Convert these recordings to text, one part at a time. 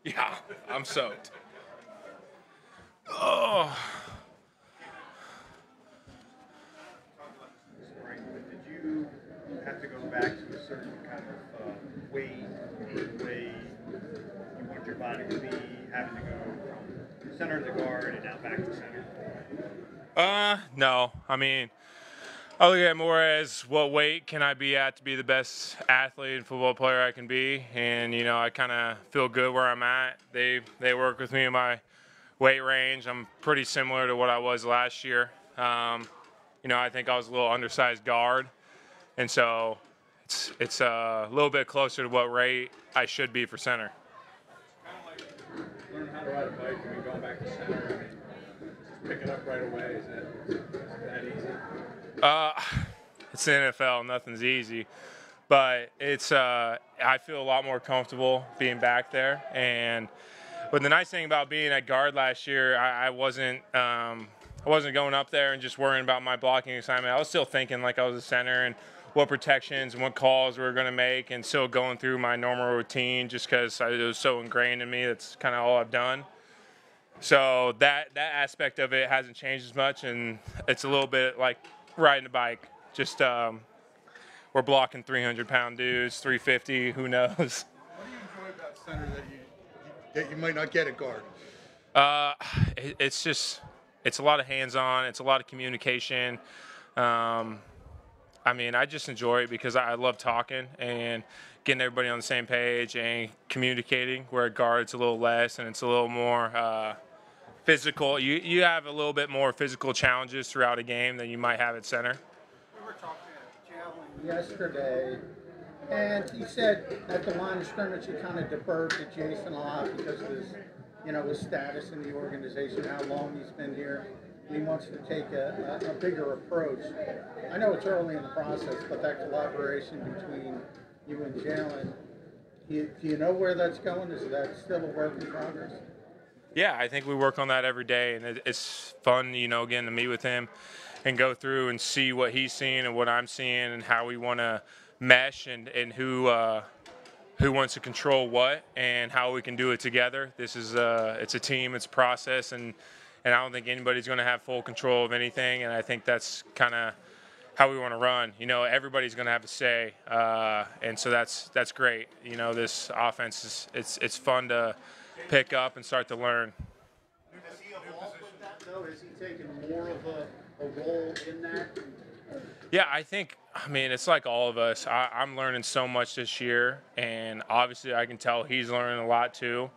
Yeah, I'm soaked. Oh. Spring, but did you have to go back to a certain kind of weight, way you want your body to be, having to go from center to guard and now back to center? No. I mean, I look at it more as what weight can I be at to be the best athlete and football player I can be, and I kind of feel good where I'm at. They work with me in my weight range. I'm pretty similar to what I was last year. I think I was a little undersized guard, and so it's a little bit closer to what rate I should be for center. Kind of like learn how to ride a bike and going back to center. Just pick it up right away. Is that easy? Uh, it's the NFL. Nothing's easy, but it's. I feel a lot more comfortable being back there. And but the nice thing about being at guard last year, I wasn't. I wasn't going up there and just worrying about my blocking assignment. I was still thinking like I was a center and what protections and what calls we were going to make, and still going through my normal routine just because it was so ingrained in me. That's kind of all I've done. So that aspect of it hasn't changed as much, and it's a little bit like riding a bike. Just we're blocking 300-pound dudes, 350, who knows. What do you enjoy about center that you might not get at guard? It's just it's a lot of hands-on. It's a lot of communication. I mean, I just enjoy it because I love talking and getting everybody on the same page and communicating. Where at guard, it's a little less and it's a little more physical. You have a little bit more physical challenges throughout a game than you might have at center. We were talking to Jalen yesterday, and he said at the line of scrimmage he kind of deferred to Jason a lot because of his status in the organization, how long he's been here. And he wants to take a bigger approach. I know it's early in the process, but that collaboration between you and Jalen, do you know where that's going? Is that still a work in progress? Yeah, I think we work on that every day, and it's fun, getting to meet with him and go through and see what he's seeing and what I'm seeing and how we want to mesh and who wants to control what and how we can do it together. This is it's a team, it's a process, and I don't think anybody's going to have full control of anything, and I think that's kind of how we want to run. Everybody's going to have a say, and so that's great. This offense it's fun to pick up and start to learn. Has he evolved with that, though? Has he taken more of a role in that? Yeah, I mean, it's like all of us. I'm learning so much this year, and obviously I can tell he's learning a lot too.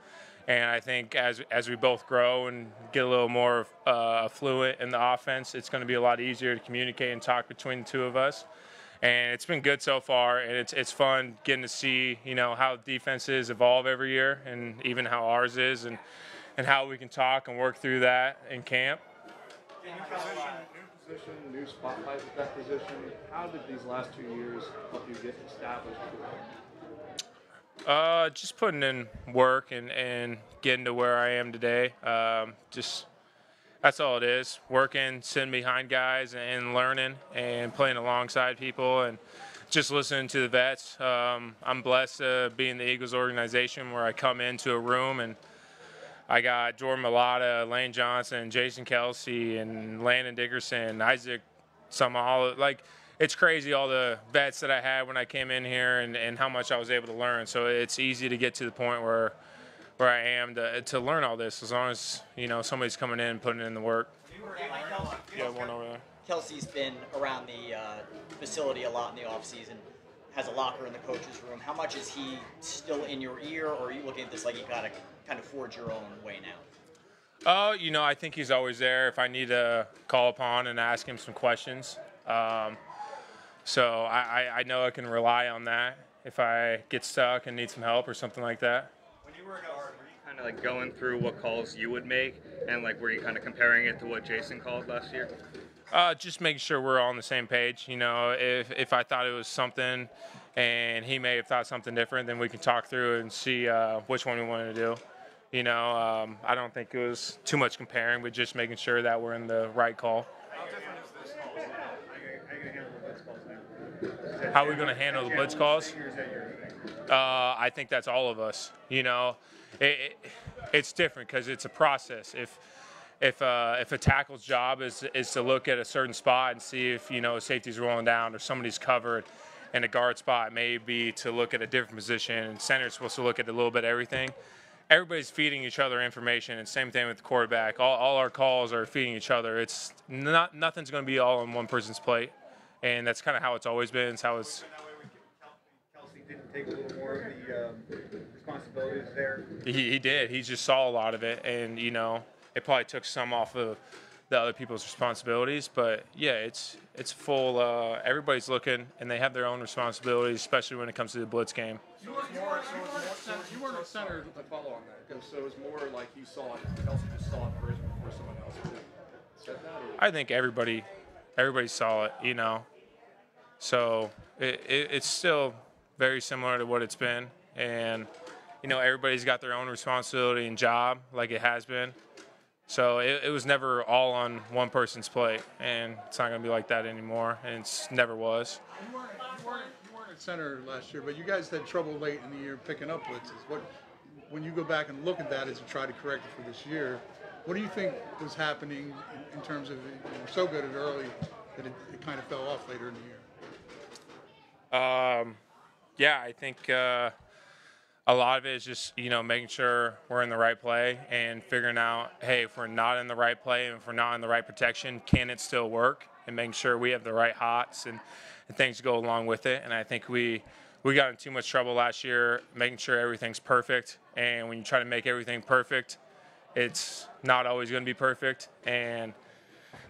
And I think as we both grow and get a little more fluent in the offense, it's going to be a lot easier to communicate and talk between the two of us. And it's been good so far, and it's fun getting to see how defenses evolve every year, and even how ours is, and how we can talk and work through that in camp. New position, new spotlight at that position. How did these last 2 years help you get established? Just putting in work and getting to where I am today. Just that's all it is. Working, sitting behind guys and learning and playing alongside people and just listening to the vets. I'm blessed to be in the Eagles organization where I come into a room and I got Jordan Mailata, Lane Johnson, Jason Kelsey, and Landon Dickerson, Isaac Samala. It's crazy all the vets that I had when I came in here and how much I was able to learn. So it's easy to get to the point where I am to learn all this as long as somebody's coming in and putting in the work. Yeah, one over there. Kelsey's been around the facility a lot in the offseason, has a locker in the coach's room. How much is he still in your ear, or are you looking at this like you got to kind of forge your own way now? I think he's always there if I need to call upon and ask him some questions. So I know I can rely on that if I get stuck and need some help or something like that. When you were at guard, were you kind of going through what calls you would make, and were you kind of comparing it to what Jason called last year? Just making sure we're all on the same page. If I thought it was something and he may have thought something different, then we can talk through it and see which one we wanted to do. I don't think it was too much comparing, but just making sure that we're in the right call. How different is this call now? How are you going to handle the blitz calls now? How are we going to handle the blitz calls? Is that your I think that's all of us. You know, it's different because it's a process. If a tackle's job is to look at a certain spot and see if safety's rolling down or somebody's covered, and a guard spot may be to look at a different position, and center's supposed to look at a little bit of everything. Everybody's feeding each other information, and same thing with the quarterback. All our calls are feeding each other. It's nothing's going to be all on one person's plate, and that's kind of how it's always been. It's how it's. Kelsey didn't take a little more of the responsibilities there. He did. He just saw a lot of it, and it probably took some off of the other people's responsibilities. But yeah, it's full. Everybody's looking, and they have their own responsibilities, especially when it comes to the blitz game. You weren't a center to follow on that, because so it was more like you saw it. Kelsey just saw it first before someone else said that. Or? I think everybody saw it. So it's still very similar to what it's been, and everybody's got their own responsibility and job, like it has been. So it was never all on one person's plate, and it's not going to be like that anymore, and it never was. You weren't at center last year, but you guys had trouble late in the year picking up blitzes. When you go back and look at that as you try to correct it for this year, what do you think was happening in terms of you were so good at early that it kind of fell off later in the year? Yeah, I think a lot of it is just making sure we're in the right play and figuring out, hey, if we're not in the right play and if we're not in the right protection, can it still work? And making sure we have the right hots and things go along with it. And I think we got in too much trouble last year making sure everything's perfect. And when you try to make everything perfect, it's not always going to be perfect. And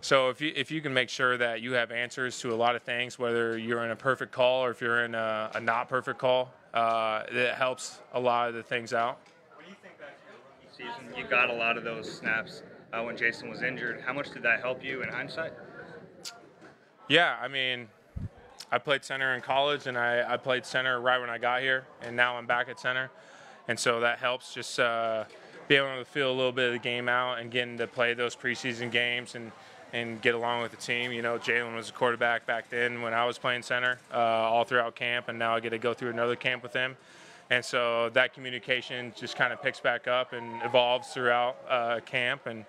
so if you can make sure that you have answers to a lot of things, whether you're in a perfect call or if you're in a not perfect call, that helps a lot of the things out. When you think back to your rookie season, you got a lot of those snaps when Jason was injured. How much did that help you in hindsight? Yeah, I mean, I played center in college, and I played center right when I got here, and now I'm back at center. And so that helps just be able to feel a little bit of the game out and getting to play those preseason games and get along with the team. Jalen was a quarterback back then when I was playing center all throughout camp, and now I get to go through another camp with him. And so that communication just kind of picks back up and evolves throughout camp, and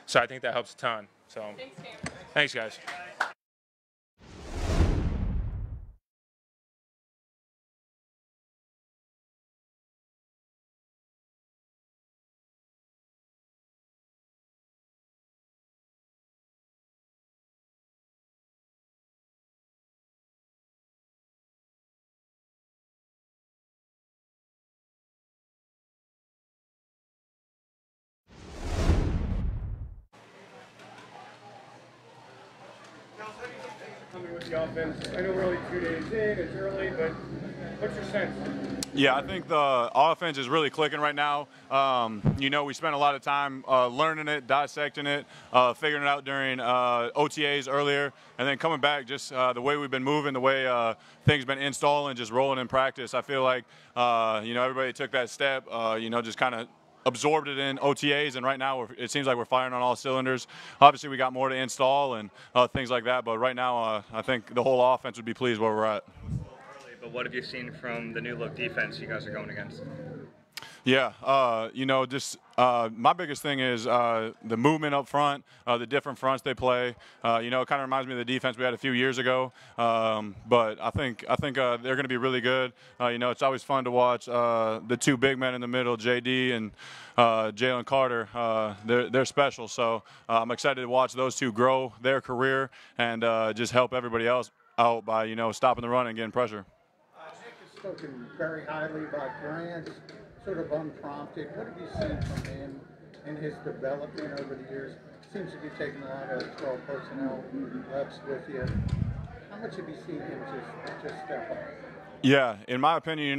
so I think that helps a ton. So thanks, guys. Coming with the offense, I know we're only 2 days in, it's early, but what's your sense? Yeah, I think the offense is really clicking right now. We spent a lot of time learning it, dissecting it, figuring it out during OTAs earlier, and then coming back just the way we've been moving, the way things been installing, just rolling in practice. I feel like, everybody took that step, just kind of absorbed it in OTAs, and right now it seems like we're firing on all cylinders. Obviously, we got more to install and things like that, but right now I think the whole offense would be pleased where we're at. But what have you seen from the new look defense you guys are going against? Yeah, my biggest thing is the movement up front, the different fronts they play. It kind of reminds me of the defense we had a few years ago. But I think they're going to be really good. It's always fun to watch the two big men in the middle, JD and Jalen Carter. They're special. So I'm excited to watch those two grow their career and just help everybody else out by stopping the run and getting pressure. Nick has spoken very highly about Grant, sort of unprompted. What have you seen from him in his development over the years? Seems to be taking a lot of 12 personnel reps with you. How much have you seen him just step up? Yeah, in my opinion,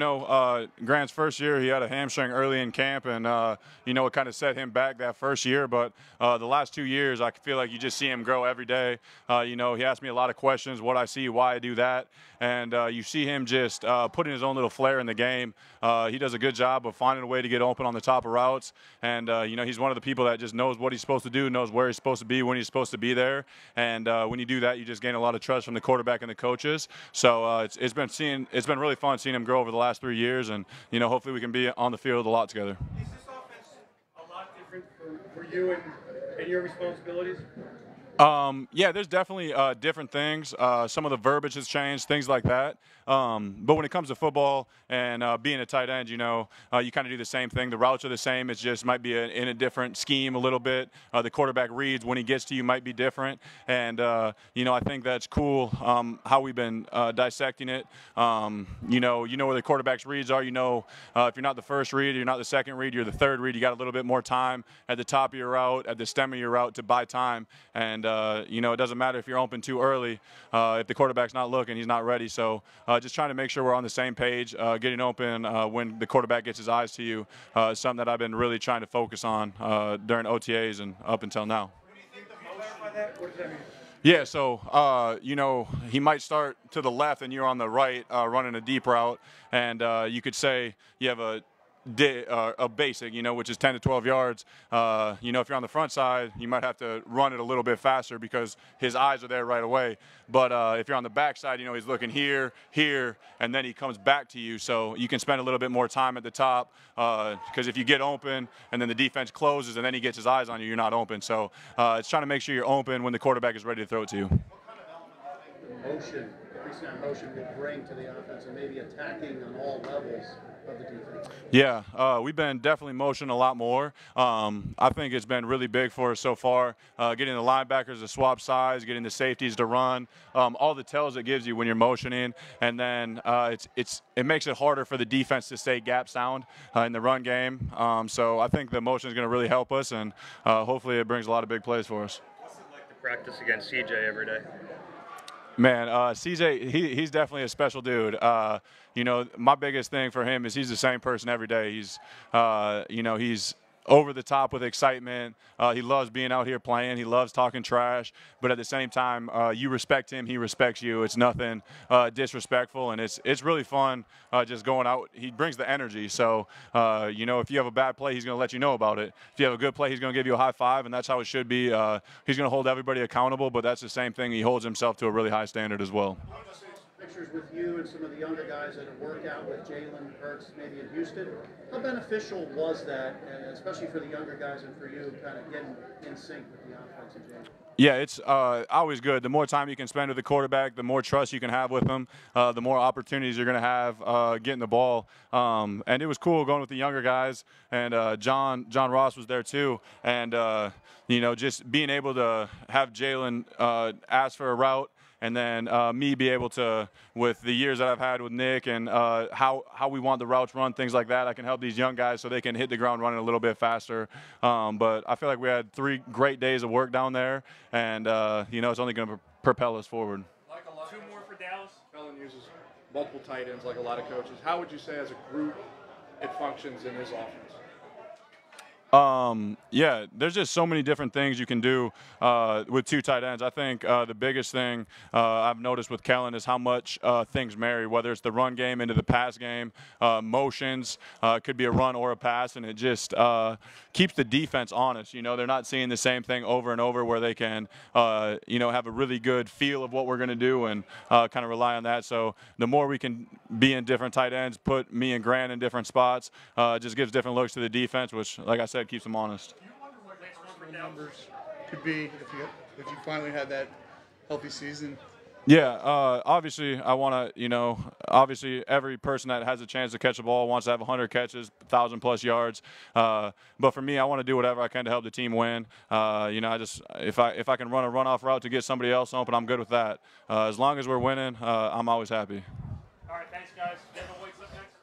Grant's first year, he had a hamstring early in camp, and, it kind of set him back that first year. But the last 2 years, I feel like you just see him grow every day. He asked me a lot of questions, what I see, why I do that. And you see him just putting his own little flair in the game. He does a good job of finding a way to get open on the top of routes. And, he's one of the people that just knows what he's supposed to do, knows where he's supposed to be, when he's supposed to be there. And when you do that, you just gain a lot of trust from the quarterback and the coaches. So it's been been really fun seeing him grow over the last 3 years, and hopefully we can be on the field a lot together. Is this offense a lot different for you and your responsibilities? Yeah, there's definitely different things. Some of the verbiage has changed, things like that. But when it comes to football and being a tight end, you kind of do the same thing. The routes are the same. It just might be in a different scheme a little bit. The quarterback reads when he gets to you might be different. And, I think that's cool how we've been dissecting it. You know where the quarterback's reads are. If you're not the first read, you're not the second read, you're the third read. You got a little bit more time at the top of your route, at the stem of your route to buy time. And, it doesn't matter if you're open too early. If the quarterback's not looking, he's not ready. So just trying to make sure we're on the same page. Getting open when the quarterback gets his eyes to you is something that I've been really trying to focus on during OTAs and up until now. What do you think the motion? What does that mean? Yeah, so, he might start to the left and you're on the right running a deep route. And you could say you have a basic, which is 10 to 12 yards. If you're on the front side, you might have to run it a little bit faster because his eyes are there right away. But if you're on the back side, he's looking here, and then he comes back to you. So you can spend a little bit more time at the top because if you get open and then the defense closes and then he gets his eyes on you, you're not open. So it's trying to make sure you're open when the quarterback is ready to throw it to you. What kind of element do you think the motion, increasing that motion, would bring to the offense and maybe attacking on all levels of the defense? Yeah, we've been definitely motion a lot more. I think it's been really big for us so far, getting the linebackers to swap sides, getting the safeties to run, all the tells it gives you when you're motioning, and then it makes it harder for the defense to stay gap sound in the run game. So I think the motion is going to really help us, and hopefully it brings a lot of big plays for us. What's it like to practice against CJ every day? Man, CJ, he's definitely a special dude. My biggest thing for him is he's the same person every day. He's over the top with excitement. He loves being out here playing. He loves talking trash. But at the same time, you respect him. He respects you. It's nothing disrespectful, and it's really fun just going out. He brings the energy. So, if you have a bad play, he's going to let you know about it. If you have a good play, he's going to give you a high five, and that's how it should be. He's going to hold everybody accountable, but that's the same thing. He holds himself to a really high standard as well. Pictures with you and some of the younger guys that have worked out with Jalen Hurts, maybe in Houston. How beneficial was that, especially for the younger guys and for you, kind of getting in sync with the offense and Jalen? Yeah, it's always good. The more time you can spend with the quarterback, the more trust you can have with him, the more opportunities you're going to have getting the ball. And it was cool going with the younger guys, and John Ross was there too. And, just being able to have Jalen ask for a route, and then me be able to, with the years that I've had with Nick and how we want the routes run, things like that, I can help these young guys so they can hit the ground running a little bit faster. But I feel like we had 3 great days of work down there, and, it's only going to propel us forward. Like a lot. 2 more for Dallas. Felon uses multiple tight ends like a lot of coaches. How would you say as a group it functions in this offense? Yeah, there's just so many different things you can do with 2 tight ends. I think the biggest thing I've noticed with Kellen is how much things marry, whether it's the run game into the pass game, motions, could be a run or a pass, and it just keeps the defense honest. They're not seeing the same thing over and over where they can, have a really good feel of what we're going to do and kind of rely on that. So the more we can be in different tight ends, put me and Grant in different spots, just gives different looks to the defense, which, like I said, keeps them honest. Do you wonder what the numbers could be if you finally had that healthy season? Yeah, obviously I want to, obviously every person that has a chance to catch a ball wants to have 100 catches, 1,000+ yards. But for me, I want to do whatever I can to help the team win. If I can run a runoff route to get somebody else open, I'm good with that. As long as we're winning, I'm always happy. All right, thanks, guys. Devin White's up next.